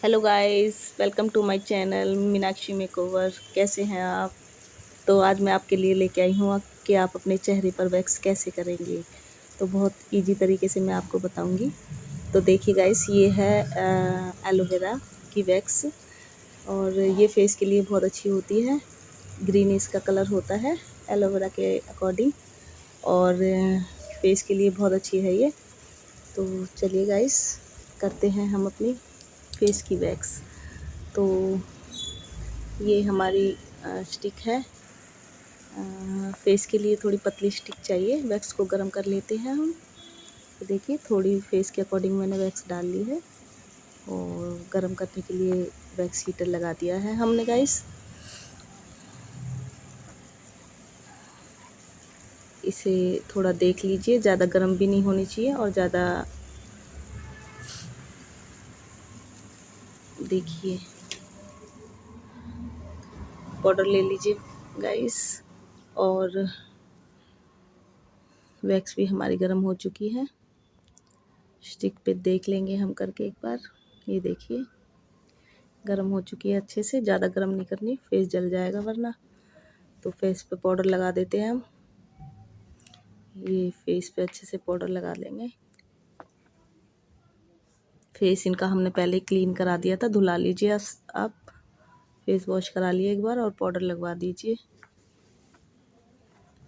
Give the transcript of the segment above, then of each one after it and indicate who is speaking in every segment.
Speaker 1: Hello guys, welcome to my channel Meenakshi makeover. कैसे हैं आप? तो आज मैं आपके लिए लेके आई हूँ कि आप अपने चेहरे पर वैक्स कैसे करेंगे। तो बहुत इजी तरीके से मैं आपको बताऊंगी। तो देखिए गाइस, ये है एलोवेरा की वैक्स और ये फेस के लिए बहुत अच्छी होती है। ग्रीन इसका कलर होता है एलोवेरा के अकॉर्डिंग और फेस के लिए बहुत अच्छी है ये। तो चलिए गाइस, करते हैं हम अपनी फेस की वैक्स। तो ये हमारी स्टिक है। फेस के लिए थोड़ी पतली स्टिक चाहिए। वैक्स को गरम कर लेते हैं हम। तो देखिए, थोड़ी फेस के अकॉर्डिंग मैंने वैक्स डाल ली है और गरम करने के लिए वैक्स हीटर लगा दिया है हमने गाइस। इसे थोड़ा देख लीजिए, ज़्यादा गर्म भी नहीं होनी चाहिए और ज़्यादा, देखिए, पाउडर ले लीजिए गाइस। और वैक्स भी हमारी गर्म हो चुकी है। स्टिक पे देख लेंगे हम करके एक बार। ये देखिए, गर्म हो चुकी है अच्छे से। ज़्यादा गर्म नहीं करनी, फेस जल जाएगा वरना। तो फेस पे पाउडर लगा देते हैं हम। ये फेस पे अच्छे से पाउडर लगा लेंगे। फेस इनका हमने पहले क्लीन करा दिया था, धुला लीजिए आप। फेस वॉश करा लिए एक बार और पाउडर लगवा दीजिए।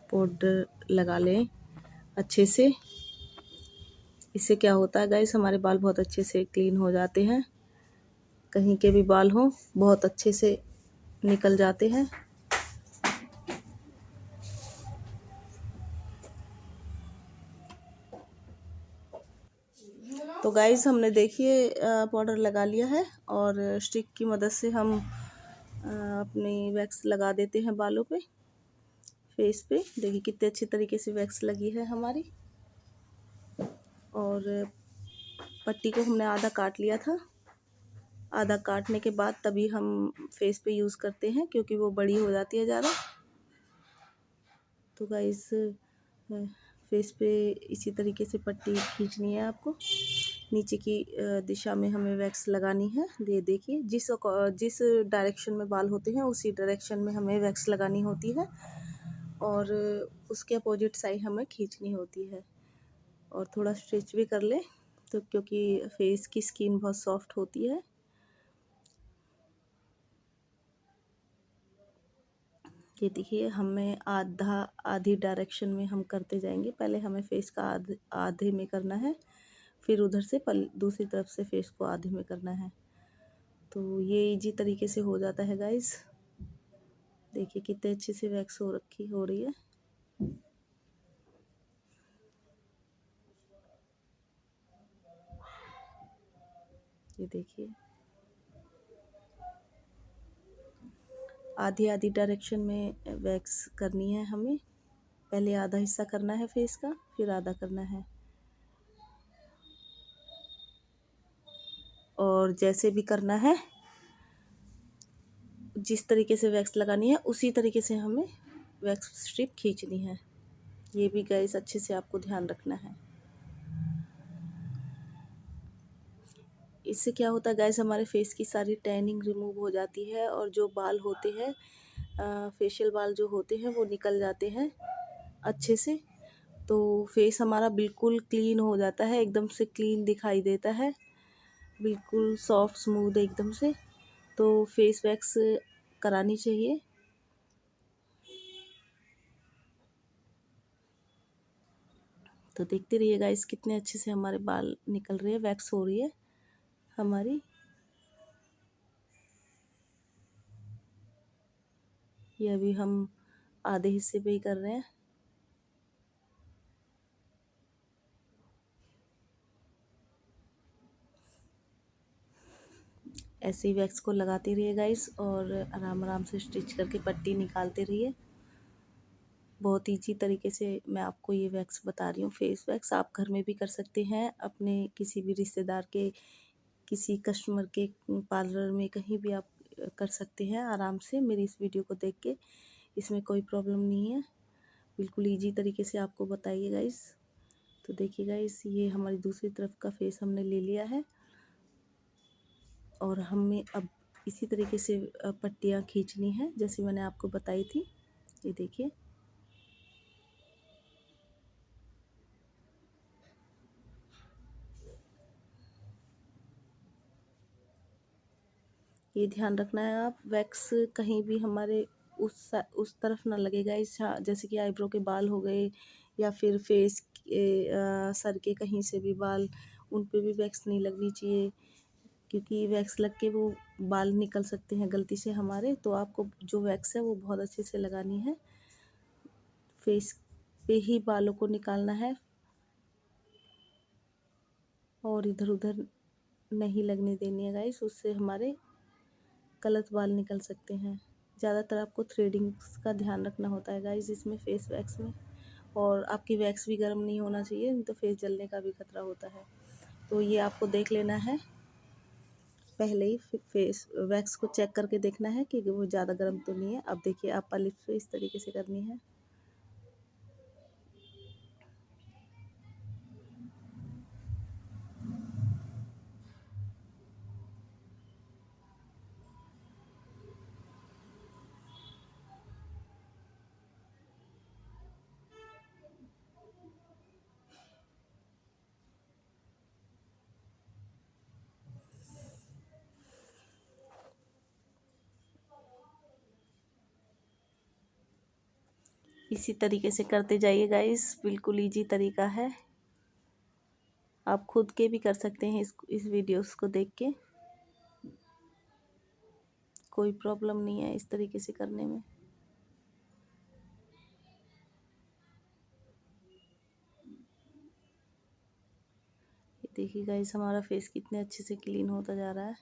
Speaker 1: पाउडर लगा लें अच्छे से। इससे क्या होता है गाइस, हमारे बाल बहुत अच्छे से क्लीन हो जाते हैं। कहीं के भी बाल हों, बहुत अच्छे से निकल जाते हैं। तो गाइस, हमने देखिए पाउडर लगा लिया है और स्टिक की मदद से हम अपनी वैक्स लगा देते हैं बालों पे, फेस पे। देखिए कितने अच्छे तरीके से वैक्स लगी है हमारी। और पट्टी को हमने आधा काट लिया था। आधा काटने के बाद तभी हम फेस पे यूज़ करते हैं, क्योंकि वो बड़ी हो जाती है ज़्यादा। तो गाइस, फेस पे इसी तरीके से पट्टी खींचनी है आपको। नीचे की दिशा में हमें वैक्स लगानी है। ये देखिए, जिस डायरेक्शन में बाल होते हैं उसी डायरेक्शन में हमें वैक्स लगानी होती है और उसके अपोजिट साइड हमें खींचनी होती है। और थोड़ा स्ट्रेच भी कर लें, तो क्योंकि फेस की स्किन बहुत सॉफ्ट होती है। ये देखिए, हमें आधी डायरेक्शन में हम करते जाएंगे। पहले हमें फेस का आधे में करना है, फिर उधर से दूसरी तरफ से फेस को आधे में करना है। तो ये इजी तरीके से हो जाता है गाइस। देखिए कितने अच्छे से वैक्स हो रही है। ये देखिए, आधी आधी डायरेक्शन में वैक्स करनी है हमें। पहले आधा हिस्सा करना है फेस का, फिर आधा करना है। और जैसे भी करना है, जिस तरीके से वैक्स लगानी है उसी तरीके से हमें वैक्स स्ट्रिप खींचनी है। ये भी गाइस अच्छे से आपको ध्यान रखना है। इससे क्या होता है गाइस, हमारे फेस की सारी टैनिंग रिमूव हो जाती है और जो बाल होते हैं, फेशियल बाल जो होते हैं, वो निकल जाते हैं अच्छे से। तो फेस हमारा बिल्कुल क्लीन हो जाता है, एकदम से क्लीन दिखाई देता है, बिल्कुल सॉफ्ट स्मूथ एकदम से। तो फेस वैक्स करानी चाहिए। तो देखते रहिए गाइस, कितने अच्छे से हमारे बाल निकल रहे हैं, वैक्स हो रही है हमारी। ये अभी हम आधे हिस्से पे ही कर रहे हैं। ऐसे ही वैक्स को लगाते रहिए गाइस और आराम आराम से स्टिच करके पट्टी निकालते रहिए। बहुत ईजी तरीके से मैं आपको ये वैक्स बता रही हूँ। फेस वैक्स आप घर में भी कर सकते हैं, अपने किसी भी रिश्तेदार के, किसी कस्टमर के पार्लर में, कहीं भी आप कर सकते हैं आराम से। मेरी इस वीडियो को देख के, इसमें कोई प्रॉब्लम नहीं है। बिल्कुल ईजी तरीके से आपको बताइए गाइस। तो देखिए गाइस, ये हमारी दूसरी तरफ का फेस हमने ले लिया है। और हमें अब इसी तरीके से पट्टियाँ खींचनी है जैसे मैंने आपको बताई थी। ये देखिए, ये ध्यान रखना है आप वैक्स कहीं भी हमारे उस तरफ ना लगेगा। इस जैसे कि आईब्रो के बाल हो गए या फिर फेस के सर के कहीं से भी बाल, उन पे भी वैक्स नहीं लगनी चाहिए, क्योंकि वैक्स लग के वो बाल निकल सकते हैं गलती से हमारे। तो आपको जो वैक्स है वो बहुत अच्छे से लगानी है, फेस पे ही बालों को निकालना है और इधर उधर नहीं लगने देनी है गाइस, उससे हमारे गलत बाल निकल सकते हैं। ज़्यादातर आपको थ्रेडिंग्स का ध्यान रखना होता है गाइस इसमें, फेस वैक्स में। और आपकी वैक्स भी गर्म नहीं होना चाहिए, नहीं तो फेस जलने का भी खतरा होता है। तो ये आपको देख लेना है पहले ही, फेस वैक्स को चेक करके देखना है कि वो ज़्यादा गर्म तो नहीं है। अब देखिए आप लिप्स पे इस तरीके से करनी है। इसी तरीके से करते जाइए गाइस, बिल्कुल इजी तरीका है। आप खुद के भी कर सकते हैं इस वीडियोस को देख के, कोई प्रॉब्लम नहीं है इस तरीके से करने में। ये देखिए गाइस, हमारा फेस कितने अच्छे से क्लीन होता जा रहा है,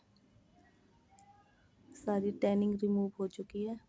Speaker 1: सारी टैनिंग रिमूव हो चुकी है।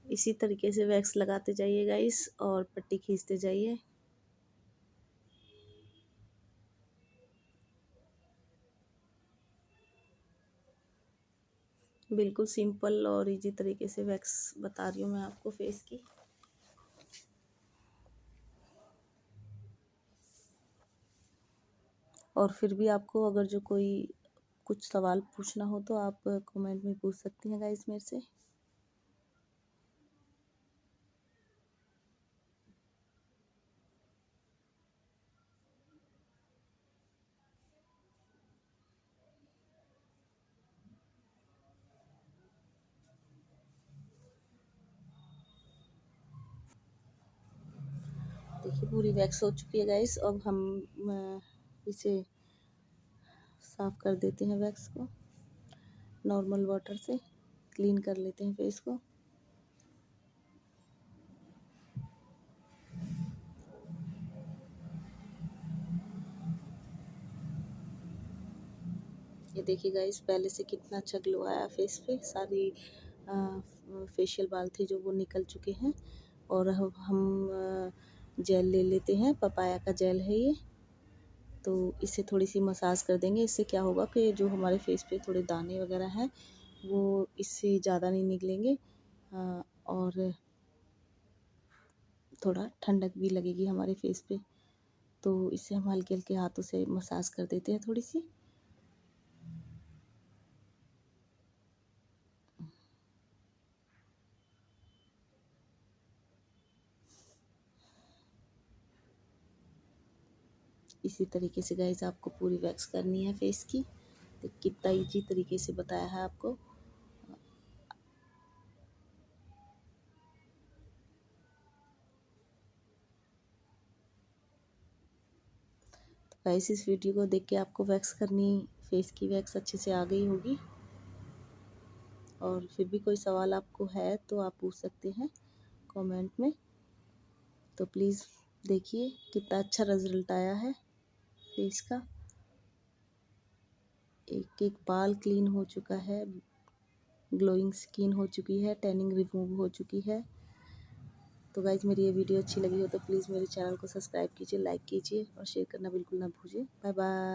Speaker 1: इसी तरीके से वैक्स लगाते जाइए गाइस और पट्टी खींचते जाइए। बिल्कुल सिंपल और इजी तरीके से वैक्स बता रही हूँ मैं आपको फेस की। और फिर भी आपको अगर जो कोई कुछ सवाल पूछना हो तो आप कमेंट में पूछ सकती हैं गाइस मेरे से। देखिए पूरी वैक्स हो चुकी है गाइस। अब हम इसे साफ़ कर देते हैं, वैक्स को नॉर्मल वाटर से क्लीन कर लेते हैं फेस को। ये देखिए गाइस, पहले से कितना अच्छा ग्लो आया फेस पे, सारी फेशियल बाल थे जो वो निकल चुके हैं। और अब हम जेल ले लेते हैं, पपाया का जेल है ये। तो इससे थोड़ी सी मसाज कर देंगे। इससे क्या होगा कि जो हमारे फेस पे थोड़े दाने वगैरह हैं वो इससे ज़्यादा नहीं निकलेंगे, और थोड़ा ठंडक भी लगेगी हमारे फेस पे। तो इससे हम हल्के हल्के हाथों से मसाज कर देते हैं थोड़ी सी। इसी तरीके से गाइस आपको पूरी वैक्स करनी है फेस की। तो कितना इजी तरीके से बताया है आपको। तो गाइस इस वीडियो को देख के आपको वैक्स करनी, फेस की वैक्स अच्छे से आ गई होगी। और फिर भी कोई सवाल आपको है तो आप पूछ सकते हैं कमेंट में। तो प्लीज़ देखिए कितना अच्छा रिज़ल्ट आया है। फेस का। एक एक बाल क्लीन हो चुका है, ग्लोइंग स्किन हो चुकी है, टैनिंग रिमूव हो चुकी है। तो गाइज़ मेरी ये वीडियो अच्छी लगी हो तो प्लीज़ मेरे चैनल को सब्सक्राइब कीजिए, लाइक कीजिए और शेयर करना बिल्कुल ना भूलिए। Bye bye.